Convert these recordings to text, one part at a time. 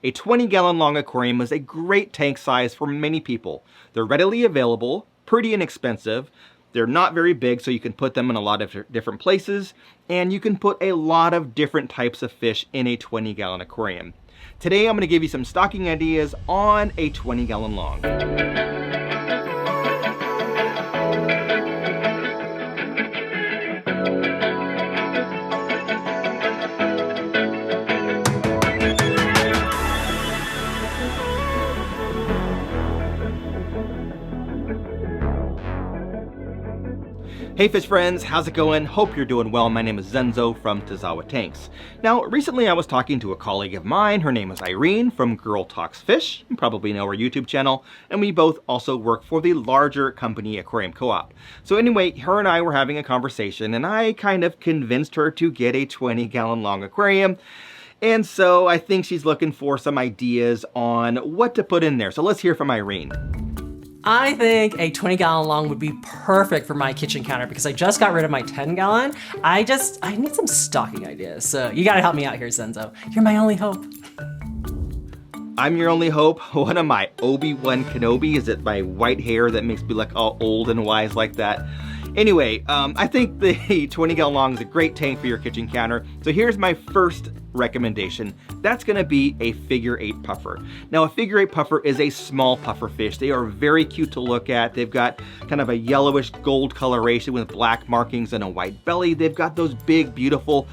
A 20-gallon long aquarium is a great tank size for many people. They're readily available, pretty inexpensive. They're not very big, so you can put them in a lot of different places, and you can put a lot of different types of fish in a 20-gallon aquarium. Today, I'm gonna give you some stocking ideas on a 20-gallon long. Hey fish friends, how's it going? Hope you're doing well. My name is Zenzo from Tazawa Tanks. Now, recently I was talking to a colleague of mine. Her name is Irene from Girl Talks Fish. You probably know her YouTube channel. And we both also work for the larger company Aquarium Co-op. So anyway, her and I were having a conversation and I kind of convinced her to get a 20-gallon long aquarium. And so I think she's looking for some ideas on what to put in there. So let's hear from Irene. I think a 20-gallon long would be perfect for my kitchen counter because I just got rid of my 10-gallon. I need some stocking ideas. So you gotta help me out here, Zenzo. You're my only hope. I'm your only hope? What am I, Obi-Wan Kenobi? Is it my white hair that makes me look all old and wise like that? Anyway, I think the 20-gallon long is a great tank for your kitchen counter. So here's my first recommendation. That's gonna be a figure 8 puffer. Now a figure 8 puffer is a small puffer fish. They are very cute to look at. They've got kind of a yellowish gold coloration with black markings and a white belly. They've got those big, beautiful,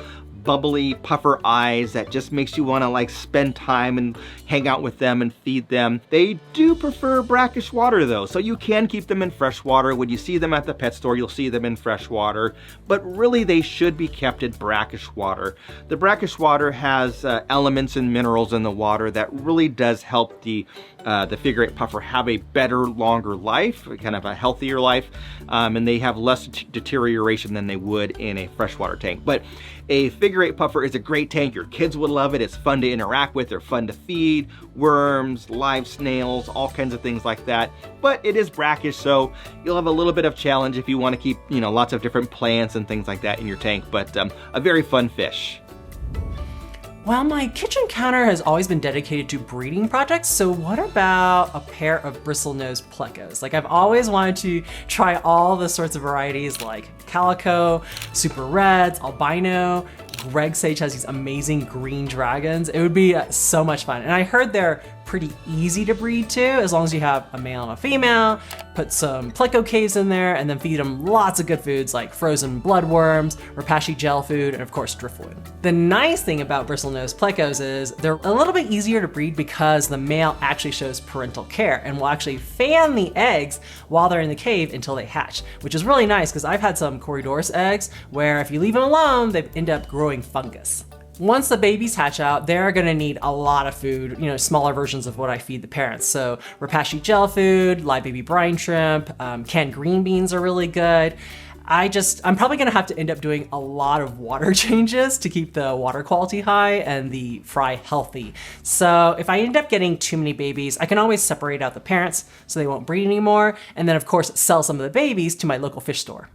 bubbly puffer eyes that just makes you want to like spend time and hang out with them and feed them. They do prefer brackish water though, so you can keep them in fresh water. When you see them at the pet store, you'll see them in fresh water, but really they should be kept in brackish water. The brackish water has elements and minerals in the water that really does help the figure 8 puffer have a better, longer life, kind of a healthier life, and they have less deterioration than they would in a freshwater tank. But a figure 8 puffer is a great tank. Your kids would love it. It's fun to interact with. They're fun to feed. Worms, live snails, all kinds of things like that. But it is brackish, so you'll have a little bit of challenge if you want to keep, lots of different plants and things like that in your tank. But a very fun fish. Well, my kitchen counter has always been dedicated to breeding projects, so what about a pair of bristlenose plecos? Like, I've always wanted to try all the sorts of varieties like calico, super reds, albino. Greg Sage has these amazing green dragons. It would be so much fun. And I heard they're pretty easy to breed too, as long as you have a male and a female, put some Pleco caves in there, and then feed them lots of good foods like frozen bloodworms, Rapashi gel food, and of course driftwood. The nice thing about bristlenose Plecos is they're a little bit easier to breed because the male actually shows parental care and will actually fan the eggs while they're in the cave until they hatch, which is really nice because I've had some Corydorus eggs where if you leave them alone, they end up growing fungus. Once the babies hatch out, they're gonna need a lot of food, smaller versions of what I feed the parents. So Rapashi gel food, live baby brine shrimp, canned green beans are really good. I'm probably gonna have to end up doing a lot of water changes to keep the water quality high and the fry healthy. So if I end up getting too many babies, I can always separate out the parents so they won't breed anymore. And then of course, sell some of the babies to my local fish store.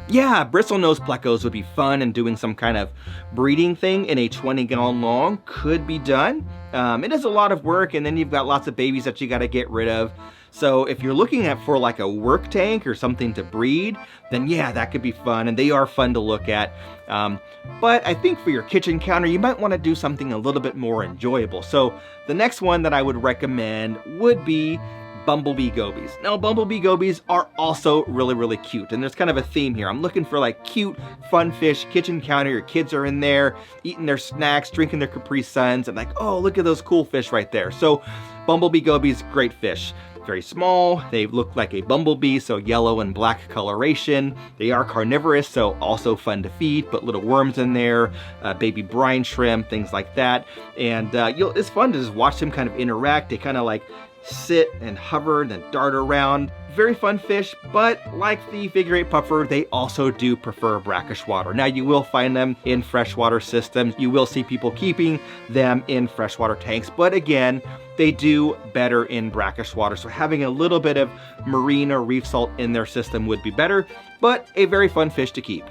Yeah, bristlenose plecos would be fun, and doing some kind of breeding thing in a 20-gallon long could be done. It is a lot of work, and then you've got lots of babies that you gotta get rid of. So if you're looking for like a work tank or something to breed, then yeah, that could be fun, and they are fun to look at. But I think for your kitchen counter, you might wanna do something a little bit more enjoyable. So the next one that I would recommend would be Bumble Bee Gobies. Now, Bumble Bee Gobies are also really, really cute, and there's kind of a theme here. I'm looking for like cute, fun fish, kitchen counter. Your kids are in there eating their snacks, drinking their Capri Suns, and like, oh, look at those cool fish right there. So Bumble Bee Gobies, great fish. Very small, they look like a bumblebee, so yellow and black coloration. They are carnivorous, so also fun to feed. Put little worms in there, baby brine shrimp, things like that. And it's fun to just watch them kind of interact. They kind of like sit and hover and then dart around. Very fun fish, but like the figure 8 puffer, they also do prefer brackish water. Now you will find them in freshwater systems. You will see people keeping them in freshwater tanks, but again, they do better in brackish water. So having a little bit of marine or reef salt in their system would be better, but a very fun fish to keep.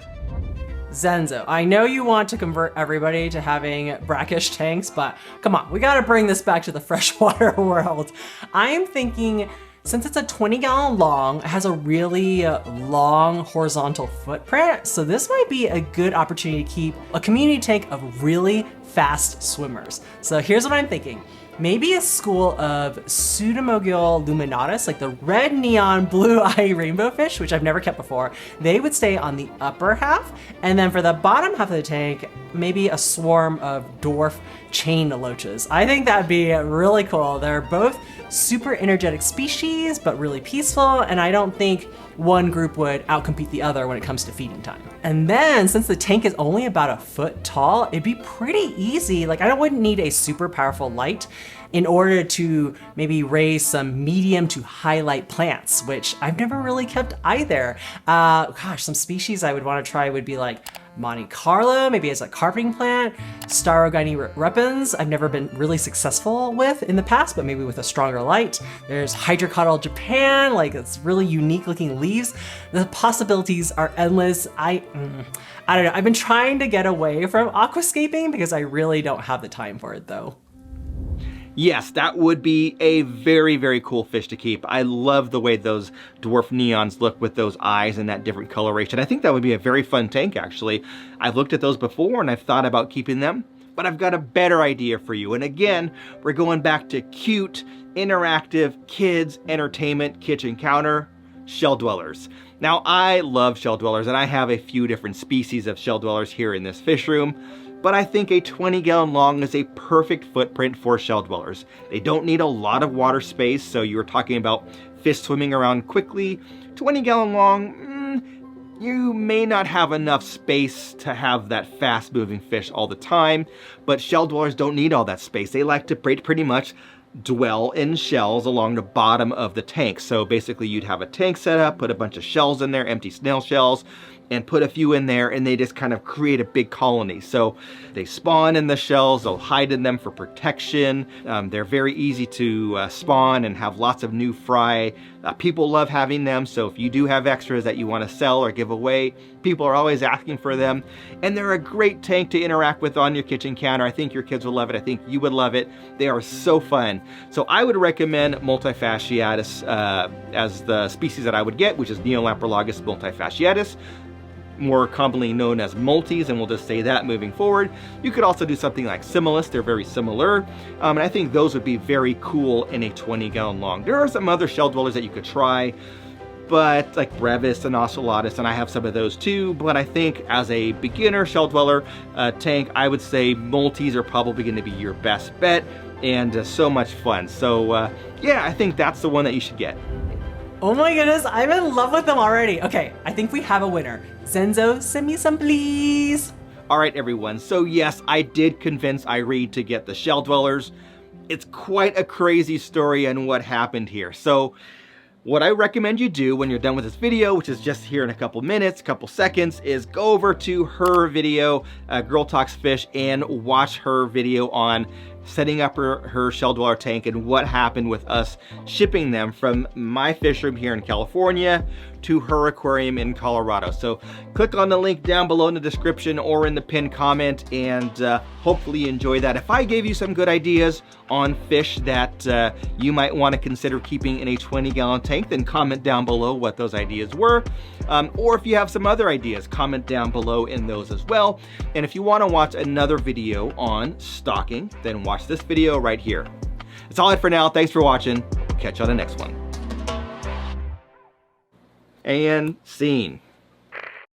Zenzo, I know you want to convert everybody to having brackish tanks, but come on, we gotta bring this back to the freshwater world. I am thinking, since it's a 20-gallon long, it has a really long horizontal footprint, so this might be a good opportunity to keep a community tank of really fast swimmers. So here's what I'm thinking. Maybe a school of Pseudomogil luminatus, like the red neon blue eye rainbow fish, which I've never kept before. They would stay on the upper half. And then for the bottom half of the tank, maybe a swarm of dwarf chain loaches. I think that'd be really cool. They're both super energetic species, but really peaceful. And I don't think one group would outcompete the other when it comes to feeding time. And then since the tank is only about a foot tall, it'd be pretty easy. Like I wouldn't need a super powerful light in order to maybe raise some medium to highlight plants, which I've never really kept either. Gosh, some species I would want to try would be like Monte Carlo, maybe as a carpeting plant, Starogynea repens, I've never been really successful with in the past, but maybe with a stronger light. There's Hydrocotyl Japan, like it's really unique looking leaves. The possibilities are endless. I don't know, I've been trying to get away from aquascaping because I really don't have the time for it though. Yes, that would be a very, very cool fish to keep. I love the way those dwarf neons look with those eyes and that different coloration. I think that would be a very fun tank, actually. I've looked at those before and I've thought about keeping them, but I've got a better idea for you. And again, we're going back to cute, interactive, kids, entertainment, kitchen counter, shell dwellers. Now, I love shell dwellers and I have a few different species of shell dwellers here in this fish room. But I think a 20-gallon long is a perfect footprint for shell dwellers. They don't need a lot of water space, so you were talking about fish swimming around quickly. 20-gallon long, you may not have enough space to have that fast-moving fish all the time, but shell dwellers don't need all that space. They like to pretty much dwell in shells along the bottom of the tank. So basically you'd have a tank set up, put a bunch of shells in there, empty snail shells, and put a few in there, and they just kind of create a big colony. So they spawn in the shells, they'll hide in them for protection. They're very easy to spawn and have lots of new fry. People love having them, so if you do have extras that you want to sell or give away, people are always asking for them. And they're a great tank to interact with on your kitchen counter. I think your kids will love it. I think you would love it. They are so fun. So I would recommend multifasciatus as the species that I would get, which is Neolamprologus multifasciatus, more commonly known as multis, and we'll just say that moving forward. You could also do something like Similis, they're very similar, and I think those would be very cool in a 20-gallon long. There are some other shell dwellers that you could try, but like Brevis and Ocellatus, and I have some of those too, but I think as a beginner shell dweller tank, I would say multis are probably going to be your best bet, and so much fun. So yeah, I think that's the one that you should get. Oh my goodness, I'm in love with them already. Okay, I think we have a winner. Zenzo, send me some please. All right, everyone. So yes, I did convince Irene to get the shell dwellers. It's quite a crazy story on what happened here. So what I recommend you do when you're done with this video, which is just here in a couple minutes, couple seconds, is go over to her video, Girl Talks Fish, and watch her video on setting up her shell dweller tank and what happened with us shipping them from my fish room here in California to her aquarium in Colorado. So click on the link down below in the description or in the pinned comment, and hopefully you enjoy that. If I gave you some good ideas on fish that you might want to consider keeping in a 20-gallon tank, then comment down below what those ideas were. Or if you have some other ideas, comment down below in those as well. And if you want to watch another video on stocking, then watch this video right here. That's all I have for now. Thanks for watching. Catch you on the next one. And scene.